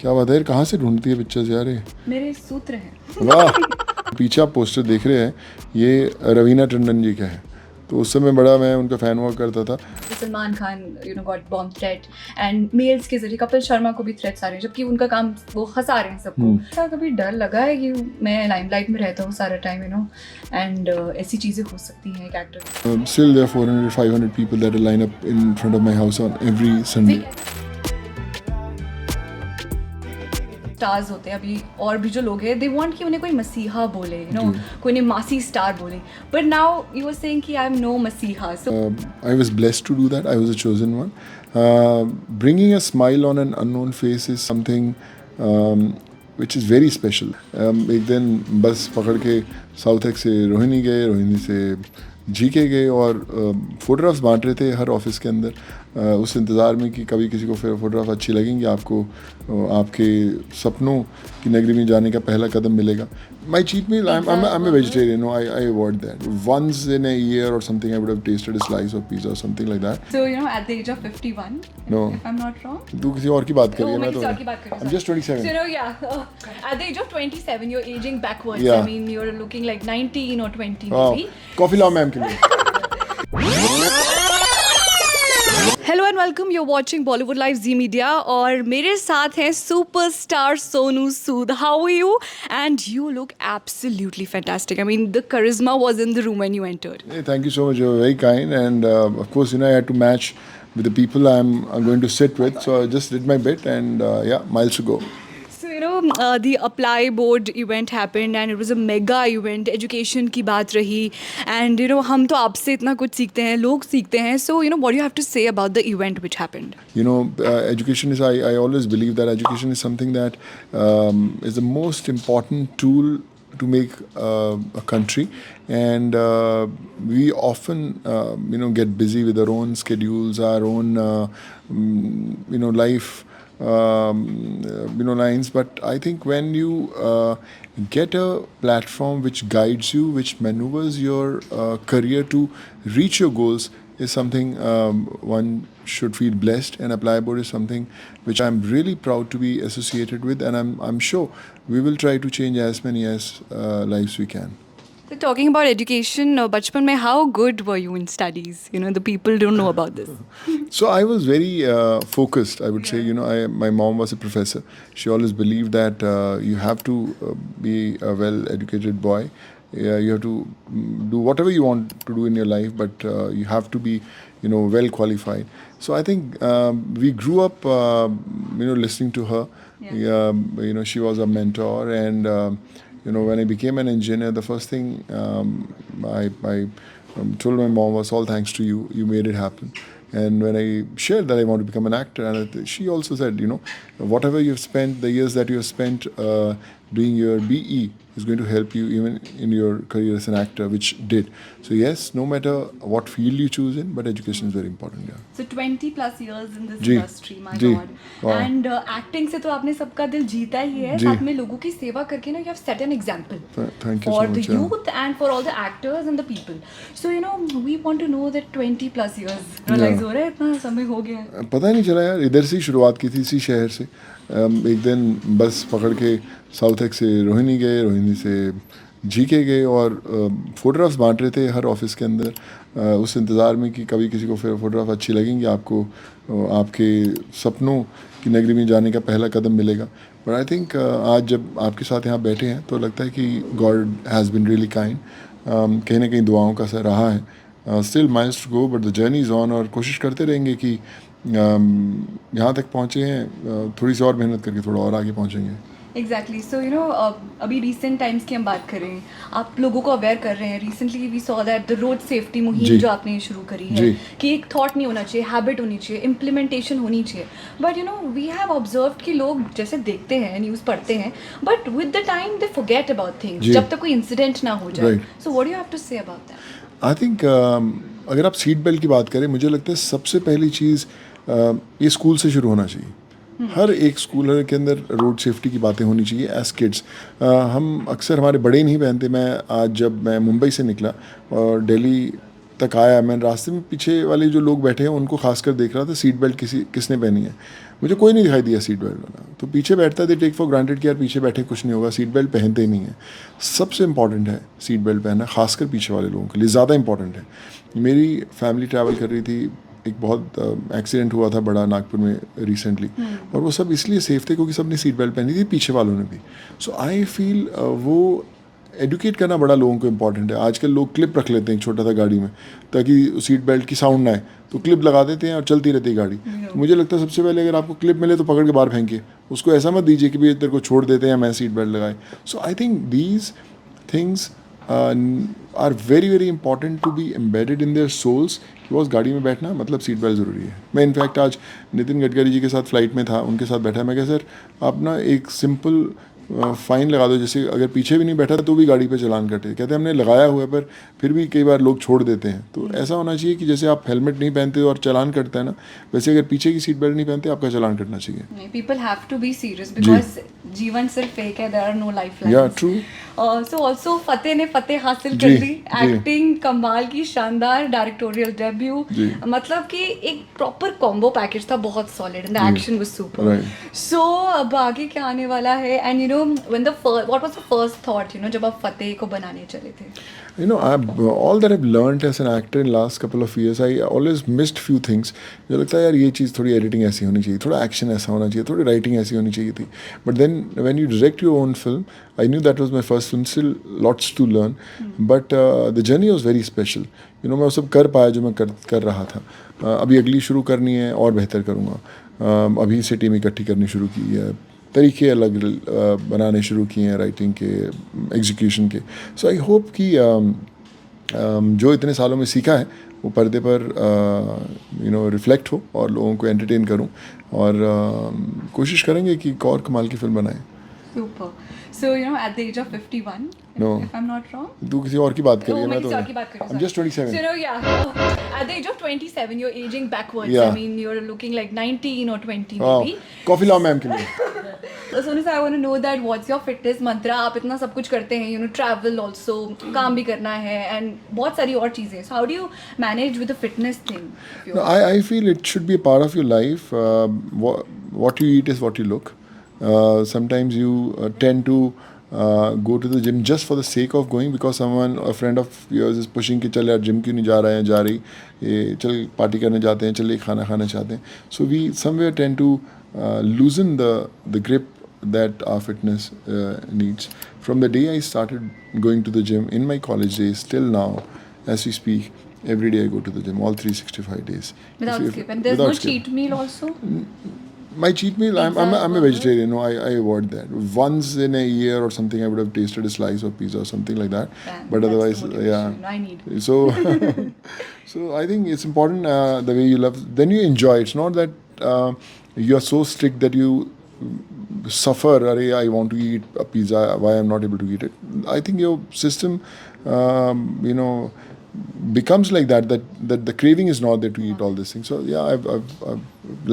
क्या बात है यार, कहाँ से ढूंढती है पिक्चर्स यार ये? मेरे सूत्र हैं। वाह। पीछे आप पोस्टर देख रहे हैं, ये रवीना टंडन जी का है। तो उस समय बड़ा मैं उनका फ़ैन हुआ करता था। Salman Khan got bomb threat and mails के जरिए कपिल शर्मा को भी थ्रेट्स आ रहे हैं, जबकि उनका काम वो हंसा रहे हैं सबको। ऐसा कभी डर लगा है कि मैं लाइमलाइट में रहता हूँ सारा टाइम एंड ऐसी चीज़ें हो सकती हैं एक actor? Still there are 400-500 people that line up in front of my house on every Sunday. Stars होते हैं अभी और भी जो लोग हैं, दे वांट कि उन्हें कोई मसीहा बोले, कोई ने मासी स्टार बोले, but now you are saying कि आई एम नो मसीहा. सो I was blessed to do that. I was a chosen one. Bringing a smile on an unknown face is something which is very special. एक दिन बस पकड़ के south x से रोहिणी गए, रोहिणी से जीके गए और फोटोग्राफ्स बांट रहे थे हर ऑफिस के अंदर, उस इंतज़ार में कि कभी किसी को फोटोग्राफ अच्छी लगेंगी आपको, आपके सपनों की नगरी में जाने का पहला कदम मिलेगा. My cheat meal, I'm a vegetarian. No, I avoid that. Once in a year or something, I would have tasted a slice of pizza or something like that. So at the age of 51, No. if I'm not wrong. तू किसी और की बात कर रही है, मैं मैं किसी तो और की बात कर रही हूँ. I'm just 27. So at the age of 27, you're aging backwards. Yeah. I mean, you're looking like 19 or 20 हाँ, maybe. कॉफी लाओ मैम के लिए. Hello and welcome, you watching Bollywood live Zee media और मेरे साथ हैं superstar Sonu Sood. How are you? And you look absolutely fantastic. I mean the charisma was in the room when you entered. Hey, thank you so much. You're very kind, and of course, I had to match with the people I'm going to sit with. So I just did my bit, and yeah, miles to go. So the Apply Board event happened and it was a mega event. Education की बात रही and हम तो आपसे इतना कुछ सीखते हैं, लोग सीखते हैं. So what do you have to say about the event which happened? Education is, I always believe that education is something that is the most important tool to make a country, and we often get busy with our own schedules, our own life lines. But I think when you get a platform which guides you, which maneuvers your career to reach your goals, is something one should feel blessed. And Apply Board is something which I'm really proud to be associated with, and I'm sure we will try to change as many lives we can. So talking about education, बचपन में how good were you in studies? The people don't know about this. So I was very focused, I would say. My mom was a professor. She always believed that you have to be a well-educated boy. You have to do whatever you want to do in your life, but you have to be, well qualified. So I think we grew up, listening to her. Yeah. She was a mentor, and when I became an engineer, the first thing I told my mom was, all thanks to you. You made it happen. And when I shared that I want to become an actor, and she also said, whatever you've spent, the years that you have spent doing your BE is going to help you even in your career as an actor, which did. So yes, no matter what field you choose in, but education is very important. Yeah. So 20 plus years in this ji, industry, my ji, God. wow. And acting से तो आपने सबका दिल जीता ही है, जी. साथ में लोगों की सेवा करके you have set an example Thank you for so the much. Yeah. youth and for all the actors and the people. So we want to know that 20 plus years Yeah. realize हो रहा है, इतना समय हो गया है. पता ही नहीं चला यार, इधर से ही शुरुआत की थी, इसी शहर से. एक दिन बस पकड़ के साउथ एक्स से रोहिणी गए, रोहिणी से जीके गए और फोटोग्राफ्स बांट रहे थे हर ऑफिस के अंदर, उस इंतज़ार में कि कभी किसी को फोटोग्राफ अच्छी लगेंगी आपको, आपके सपनों की नगरी में जाने का पहला कदम मिलेगा. बट आई थिंक आज जब आपके साथ यहाँ बैठे हैं तो लगता है कि God has been really kind. कहीं ना कहीं दुआओं का असर रहा है. Still miles to go, but the journey is on, और कोशिश करते रहेंगे कि यहाँ तक पहुँचे हैं, थोड़ी सी और मेहनत करके थोड़ा और आगे पहुँचेंगे. एग्जैक्टली. सो अभी रिसेंट टाइम्स की हम बात करें, आप लोगों को अवेयर कर रहे हैं. Recently we saw that the road safety मुहिम जो आपने शुरू करी है, कि एक थॉट नहीं होना चाहिए, हैबिट होनी चाहिए, इम्प्लीमेंटेशन होनी चाहिए. बट वी हैव ऑब्जर्व कि लोग जैसे देखते हैं, न्यूज़ पढ़ते हैं, but with the time they forget about things जब तक कोई इंसिडेंट ना हो जाए. So what do you have to say about that? I think अगर आप सीट बेल्ट की बात करें, मुझे लगता है सबसे पहली चीज़ ये स्कूल से शुरू होना चाहिए. हर एक स्कूल के अंदर रोड सेफ्टी की बातें होनी चाहिए एज किड्स. हम अक्सर हमारे बड़े नहीं पहनते. जब मैं मुंबई से निकला और दिल्ली तक आया, मैं रास्ते में पीछे वाले जो लोग बैठे हैं उनको खासकर देख रहा था सीट बेल्ट किसने पहनी है. मुझे कोई नहीं दिखाई दिया सीट बेल्ट वाला। तो पीछे बैठता दे टेक फॉर ग्रांटेड कि यार पीछे बैठे कुछ नहीं होगा, सीट बेल्ट पहनते ही नहीं है। सबसे इंपॉर्टेंट है सीट बेल्ट पहनना, खासकर पीछे वाले लोगों के लिए ज़्यादा इंपॉर्टेंट है। मेरी फैमिली ट्रैवल कर रही थी, एक बहुत एक्सीडेंट हुआ था बड़ा नागपुर में रिसेंटली, और वो सब इसलिए सेफ थे क्योंकि सब ने सीट बेल्ट पहनी थी, पीछे वालों ने भी। सो आई फील वो एडुकेट करना बड़ा लोगों को इंपॉर्टेंट है। आजकल लोग क्लिप रख लेते हैं एक छोटा सा गाड़ी में ताकि सीट बेल्ट की साउंड ना आए, तो क्लिप लगा देते हैं और चलती रहती है गाड़ी। तो मुझे लगता है सबसे पहले अगर आपको क्लिप मिले तो पकड़ के बाहर फेंकिए, उसको ऐसा मत दीजिए कि भाई तेरे को छोड़ देते हैं मैं सीट बेल्ट लगाए। So I think these things are very very important to be embedded in their souls कि बस गाड़ी में बैठना मतलब सीट बेल्ट ज़रूरी है। मैं इनफैक्ट आज नितिन गडकरी जी के साथ फ्लाइट में था, उनके साथ बैठा, मैं कहा सर आप ना एक सिंपल फ़ाइन लगा दो, जैसे अगर पीछे भी नहीं बैठा तो भी गाड़ी पे चलान कटे। कहते हैं हमने लगाया हुआ है पर फिर भी कई बार लोग छोड़ देते हैं। तो ऐसा होना चाहिए कि जैसे आप हेलमेट नहीं पहनते और चलान कटता है ना, वैसे अगर पीछे की सीट बेल्ट नहीं पहनते आपका चलान कटना चाहिए। People have to be serious because जीवन सिर्फ एक है, there are no life lines. Yeah true. So also Fateh ने फतेह हासिल कर जी, ली, एक्टिंग कमाल की, शानदार डायरेक्टोरियल डेब्यू, जी। मतलब कि एक प्रॉपर कॉम्बो पैकेज था, बहुत solid and the action was super. Right. सो अब आगे क्या आने वाला है, and you know when the what was the first thought you know जब आप फतेह को बनाने चले थे? You know, all that I've learned as an actor in last couple of years, I always missed few things. मुझे लगता है यार ये चीज़ थोड़ी एडिटिंग ऐसी होनी चाहिए, थोड़ा एक्शन ऐसा होना चाहिए, थोड़ी राइटिंग ऐसी होनी चाहिए थी। But then when you direct your own film, I knew that was my first film, still lots to learn, but the journey was very special. You know मैं वो सब कर पाया जो मैं कर रहा था। अभी अगली शुरू करनी है और बेहतर करूँगा। अभी से टीम इकट्ठी करनी शुरू की है, तरीके अलग बनाने शुरू किए हैं राइटिंग के, एग्जीक्यूशन के। सो आई होप कि जो इतने सालों में सीखा है वो पर्दे पर यू नो रिफ्लेक्ट हो और लोगों को एंटरटेन करूं, और कोशिश करेंगे कि एक और कमाल की फिल्म बनाएं। Super. So you know at the age of 51, No. if I'm not wrong, तू किसी और की बात कर रही है, मैं मैं किसी तो और की बात कर रही हूँ, I'm just 27. So, you know, yeah, at the age of 27, you're aging backwards. Yeah. I mean, you're looking like 19 or 20 हाँ, maybe. कॉफी लाओ मैम के लिए। So, Sonu sir, I want to know that what's your fitness mantra? आप इतना सब कुछ करते हैं, you know, travel also, काम भी करना है, and बहुत सारी और चीजें. So, how do you manage with the fitness thing? No, I feel it should be a part of your life. What you eat is what you look. Sometimes you tend to go to the gym just for the sake of going because a friend of yours is pushing कि चल यार gym क्यों नहीं जा रहे हैं, जा रही, ये चल पार्टी करने जाते हैं, चल ये खाना खाना चाहते हैं. So we somewhere tend to loosen the grip that our fitness needs. From the day I started going to the gym in my college days till now, as we speak, every day I go to the gym, all 365 days. Without skip, and there's no cheat meal also? My cheat meal, I'm a burger? vegetarian. No, I avoid that. Once in a year or something, I would have tasted a slice of pizza or something like that. Damn, But that's otherwise, the motivation yeah. I need. So, so I think it's important the way you love. Then you enjoy. It's not that you are so strict that you suffer. Arey, I want to eat a pizza. Why I'm not able to eat it? I think your system, you know, becomes like that. That the craving is not there to eat all these things. So yeah, I've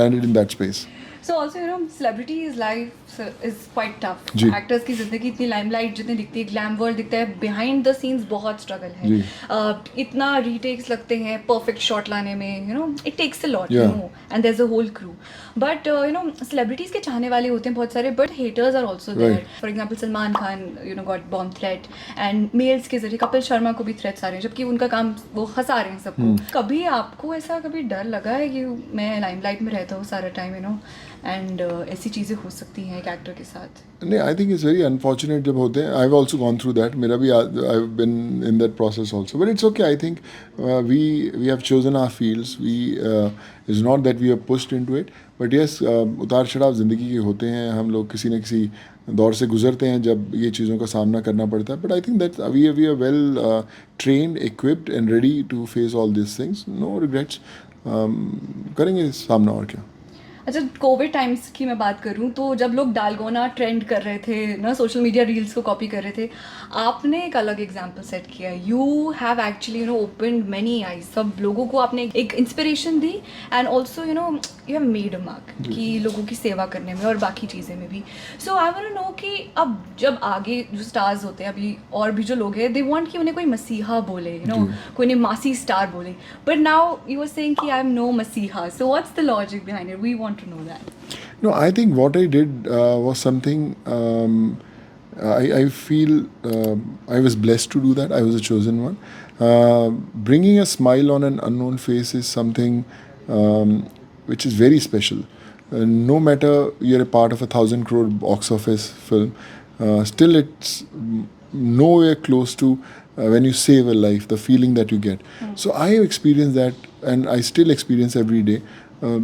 landed in that space. So also, you know, celebrity's life is quite tough. Ji. Actors की ज़िंदगी इतनी limelight जितनी दिखती है, glam world दिखता है, behind the scenes बहुत struggle है. जी. इतना रीटेक्स लगते हैं परफेक्ट शॉट लाने में, you know, it takes a lot, you Yeah. Know, and there is a whole crew. But you know, celebrities के चाहने वाले होते हैं बहुत सारे, but haters are also there. Right. For example Salman Khan, you know, got bomb threat, and mails के जरिए कपिल शर्मा को भी थ्रेट्स आ रहे हैं, जबकि उनका काम वो हंसा रहे हैं सबको. कभी आपको ऐसा कभी डर लगा है कि मैं लाइमलाइट में रहता हूँ सारा टाइम, यू नो, एंड ऐसी चीज़ें हो सकती हैं एक एक्टर के साथ? नहीं, I think it's very unfortunate जब होते हैं. I have also gone through that. मेरा भी I have been in that process also. But it's okay. I think we have chosen our fields. We is not that we have pushed into it. But yes, उतार चढ़ाव ज़िंदगी के होते हैं. हम लोग किसी न किसी दौर से गुजरते हैं जब ये चीज़ों का सामना करना पड़ता है. But I think that we are well trained, equipped and ready to face all this things. No regrets. करेंगे सामना, और क्या. अच्छा, कोविड टाइम्स की मैं बात करूं तो जब लोग डालगोना ट्रेंड कर रहे थे ना, सोशल मीडिया रील्स को कॉपी कर रहे थे, आपने एक अलग एग्जांपल सेट किया. You have actually, you know, opened many eyes. सब लोगों को आपने एक inspiration the, and also, you know, you have made a mark कि लोगों की सेवा करने में और बाकी चीज़ें में भी. सो आई वांट टू नो कि अब जब आगे जो स्टार्स होते हैं अभी और भी जो लोग हैं, दे वांट कि उन्हें कोई मसीहा बोले, यू नो, कोई उन्हें मासी स्टार बोले. But now you are saying कि आई एम नो मसीहा. So what's the logic behind it? We want want to know that. No, I think what I did was something. I feel I was blessed to do that. I was a chosen one. Bringing a smile on an unknown face is something which is very special. No matter you're a part of 1,000 crore box office film, still it's nowhere close to when you save a life, the feeling that you get. So I have experienced that, and I still experience every day.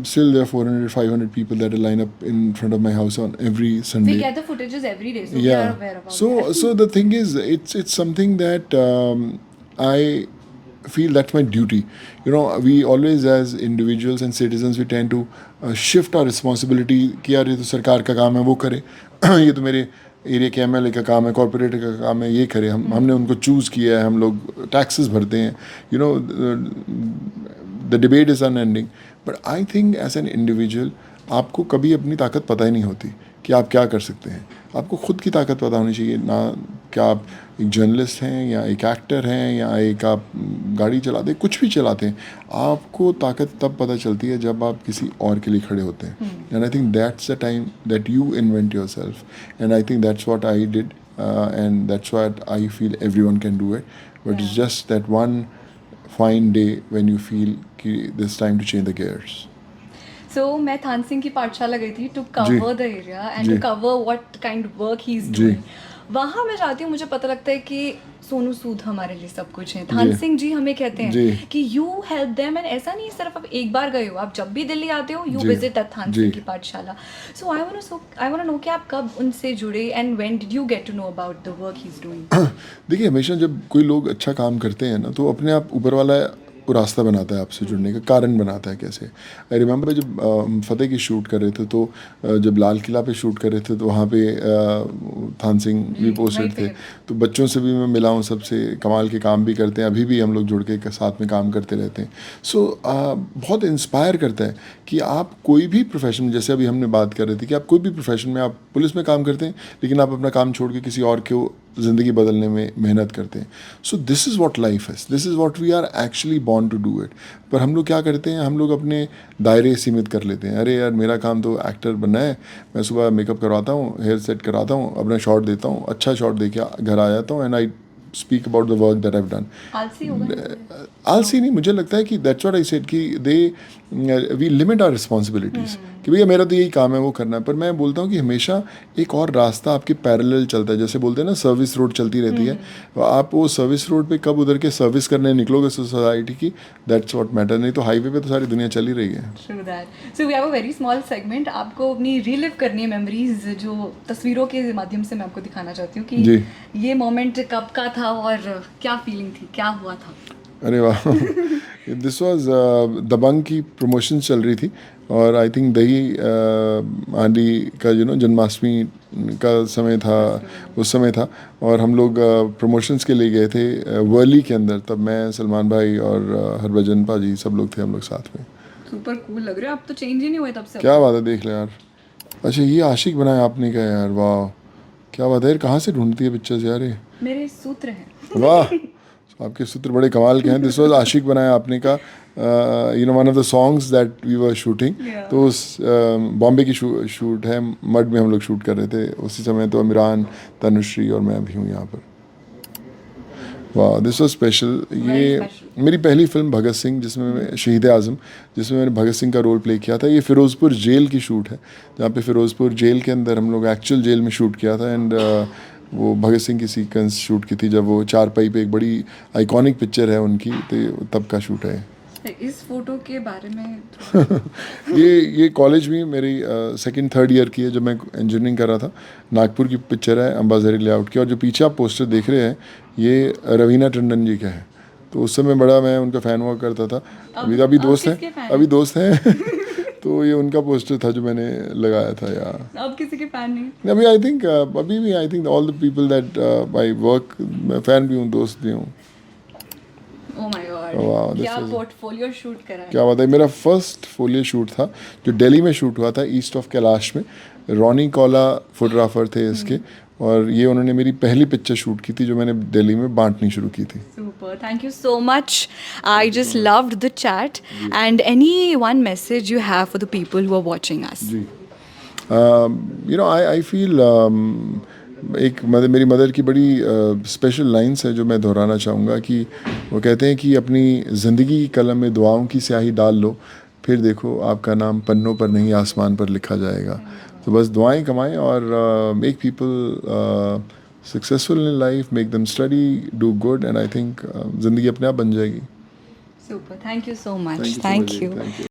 Still, there are 400, 500 people that line up in front of my house on every Sunday. We get the footages every day, so we are aware about that. So the thing is, it's something that I feel that's my duty. You know, we always as individuals and citizens we tend to shift our responsibility कि यार ये तो सरकार का काम है वो करे ये तो मेरे एरिया के एमएलए का काम है, कॉर्पोरेटर का काम है, ये करे. हमने उनको चूज़ किया है, हम लोग टैक्सेस भरते हैं. You know the debate is unending. But I think as an individual आपको कभी अपनी ताकत पता ही नहीं होती कि आप क्या कर सकते हैं. आपको खुद की ताकत पता होनी चाहिए ना. क्या आप एक जर्नलिस्ट हैं या एक एक्टर हैं या एक आप गाड़ी चलाते हैं, कुछ भी चलाते हैं, आपको ताकत तब पता चलती है जब आप किसी और के लिए खड़े होते हैं. And I think that's the time that you invent yourself. And I think that's what I did and that's what I feel everyone can do it. But it's just that one fine day when you feel कि this time to change the gears. So मैं थान सिंह की पाठशाला गई थी to cover the area and to cover what kind of work he is doing. वहाँ मैं जाती हूँ, मुझे पता लगता है कि सोनू सूद हमारे लिए सब कुछ है. थान सिंह जी हमें कहते हैं कि यू हेल्प देम, एंड ऐसा नहीं सिर्फ आप एक बार गए हो, आप जब भी दिल्ली आते हो you visit that Than Singh की पाठशाला. So I want to know कि आप कब उनसे जुड़े and when did you get to know about the work he is doing. देखिए, हमेशा जब कोई लोग अच्छा काम करते हैं ना, तो अपने आप ऊपर वाला वो रास्ता बनाता है आपसे जुड़ने का, कारण बनाता है. कैसे आई रिमेंबर जब फतेह की शूट कर रहे थे, तो जब लाल किला पे शूट कर रहे थे, तो वहाँ पे थान सिंह भी पोस्टेड थे. तो बच्चों से भी मैं मिला हूँ, सबसे कमाल के काम भी करते हैं. अभी भी हम लोग जुड़ के साथ में काम करते रहते हैं. सो बहुत इंस्पायर करता है कि आप कोई भी प्रोफेशन में, जैसे अभी हमने बात कर रहे थे कि आप कोई भी प्रोफेशन में, आप पुलिस में काम करते हैं लेकिन आप अपना काम छोड़ के किसी और को ज़िंदगी बदलने में मेहनत करते हैं. So this is what life है, this is what we are actually born to do it. पर हम लोग क्या करते हैं, हम लोग अपने दायरे सीमित कर लेते हैं. अरे यार, मेरा काम तो एक्टर बनना है, मैं सुबह मेकअप करवाता हूँ, हेयर सेट कराता हूँ, अपना शॉट देता हूँ, अच्छा शॉट दे के घर आ जाता हूँ, and I speak about the work that I have done. आलसी नहीं, मुझे लगता है कि दैट्स व्हाट आई सेड कि वी लिमिट आवर रिस्पॉन्सिबिलिटीज़ कि भैया मेरा तो यही काम है, वो करना है. पर मैं बोलता हूँ कि हमेशा एक और रास्ता आपके पैरेलल चलता है. जैसे बोलते हैं ना, सर्विस रोड चलती रहती है. आप वो सर्विस रोड पे कब उधर के सर्विस करने निकलोगे सोसाइटी की, दैट्स व्हाट मैटर. नहीं तो हाईवे पे तो सारी दुनिया चली रही है. True that. So we have a very small segment. आपको अपनी रिलिव करनी है मेमोरीज, जो तस्वीरों के माध्यम से मैं आपको दिखाना चाहती हूँ कि ये मोमेंट कब का था और क्या फीलिंग थी, क्या हुआ था. अरे वाह, दिस वाज दबंग की प्रमोशन चल रही थी, और आई थिंक दही आंधी का जन्माष्टमी का समय था, उस समय था, और हम लोग प्रमोशंस के लिए गए थे वर्ली के अंदर. तब मैं, सलमान भाई और हरभजन पाजी, सब लोग थे हम लोग साथ में. सुपर कूल लग रहे हो आप तो. चेंज ही नहीं हुए तब से. क्या बात है, देख ले यार. अच्छा, ये आशिक बनाया आपने क्या यार, वाह क्या बात है यार. कहाँ से ढूंढती है पिक्चर्स यार ये? मेरे सूत्र हैं. वाह, आपके सूत्र बड़े कमाल के हैं. दिस वाज आशिक बनाया आपने का, one of the songs that we were shooting. तो उस बॉम्बे की शूट है, मड में हम लोग शूट कर रहे थे उसी समय. तो इमरान, तनुश्री और मैं भी हूँ यहाँ पर. वाह, दिस वाज स्पेशल. ये मेरी पहली फिल्म भगत सिंह, जिसमें मैं शहीद आज़म, जिसमें मैंने भगत सिंह का रोल प्ले किया था. ये फ़िरोज़पुर जेल की शूट है, जहाँ पे फ़िरोज़पुर जेल के अंदर हम लोग एक्चुअल जेल में शूट किया था. एंड वो भगत सिंह की सीक्वेंस शूट की थी, जब वो चारपाई पे, एक बड़ी आइकॉनिक पिक्चर है उनकी, तो तब का शूट है. इस फोटो के बारे में ये कॉलेज में मेरी सेकंड थर्ड ईयर की है, जब मैं इंजीनियरिंग कर रहा था. नागपुर की पिक्चर है, अंबाझरी लेआउट की. और जो पीछे आप पोस्टर देख रहे हैं, ये रवीना टंडन जी का है. तो उस समय बड़ा मैं उनका फ़ैन हुआ करता था. अभी दोस्त हैं तो ये उनका पोस्टर था जो मैंने लगाया था यार. अब किसी के फैन नहीं? अभी I think all the people that I work, मैं फ़ैन भी हूँ, दोस्त भी हूँ. Oh my God. क्या पोर्टफोलियो शूट करा है. क्या बात है. मेरा फर्स्ट फोलियो शूट था जो दिल्ली में शूट हुआ था, ईस्ट ऑफ कैलाश में. रॉनी कौला फोटोग्राफर थे इसके, और ये उन्होंने मेरी पहली पिक्चर शूट की थी जो मैंने दिल्ली में बांटनी शुरू की थी. Super. Thank you so much. I just loved the chat. And any one message you have for the people who are watching us? जी, you know, I feel मेरी मदर की बड़ी स्पेशल लाइंस है जो मैं दोहराना चाहूँगा, कि वो कहते हैं कि अपनी ज़िंदगी की कलम में दुआओं की स्याही डाल लो, फिर देखो आपका नाम पन्नों पर नहीं आसमान पर लिखा जाएगा. तो बस दुआएं कमाएं और make people successful in life, make them study, do good, and I think ज़िंदगी अपने आप बन जाएगी. Super. Thank you so much. Thank you so Thank much. you. Thank you.